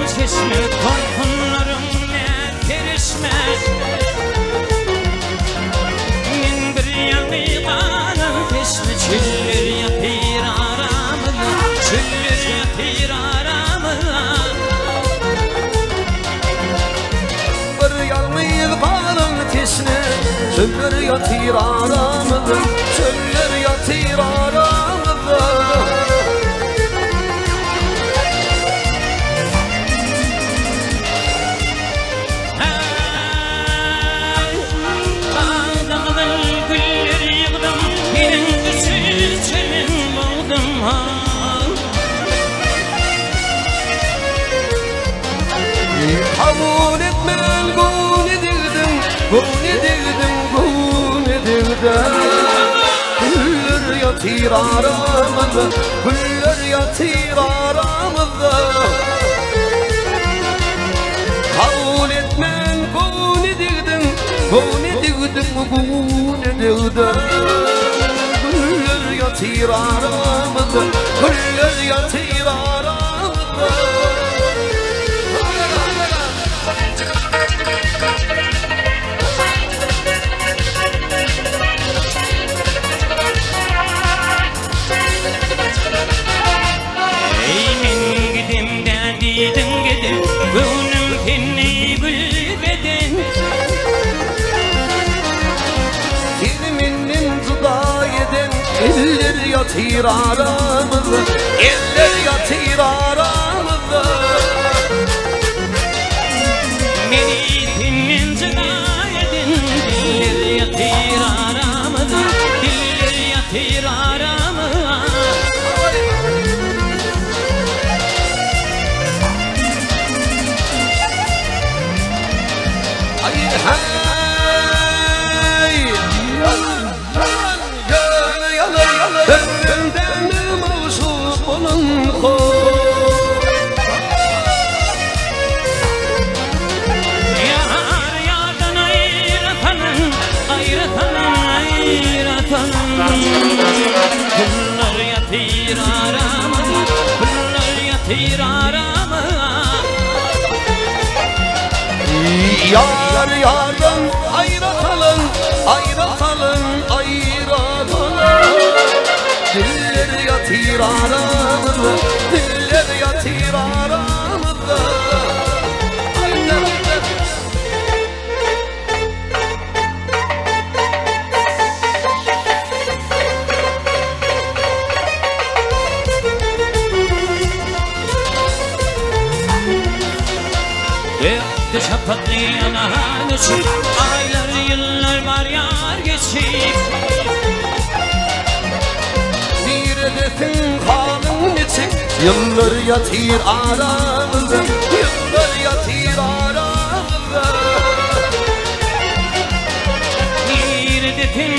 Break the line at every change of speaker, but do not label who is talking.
çeşme, korkunlarım ne kerişmez. Min bir yanılanın teşme, çüller yatır aramına, çüller yatır aramına.
Bir yanılanın teşme, çüller yatır aramına, çüller yatır aramına. Kabul etmen gun edildim, gun edildim, gun edildim. Güller yatır aramızda, güller yatır aramızda. Kabul etmen gun edildim, gun edildim, gun edildim. Güller yatır aramızda, güller yatır aramızda.
Gidin gidin, gönlüm seni bilmeden.
Filminin dudağı eden eller yatır aramızda, eller yatır aramızda.
Beni senin dudağı eden eller yatır aramızda, eller yatır aramızda. Bunlar yatır aramına, bunlar yatır aramına.
Yar yardan ayratalım, ayratalım, ayratalım. Diller yatır aramızda, diller yatır aramızda.
Dışa patlayan ağaçım, aylar yıllar var yar geçip.
Bir hedefin kanın için yıllar yatır aramızda, yıllar yatır aramızda.
Bir hedefin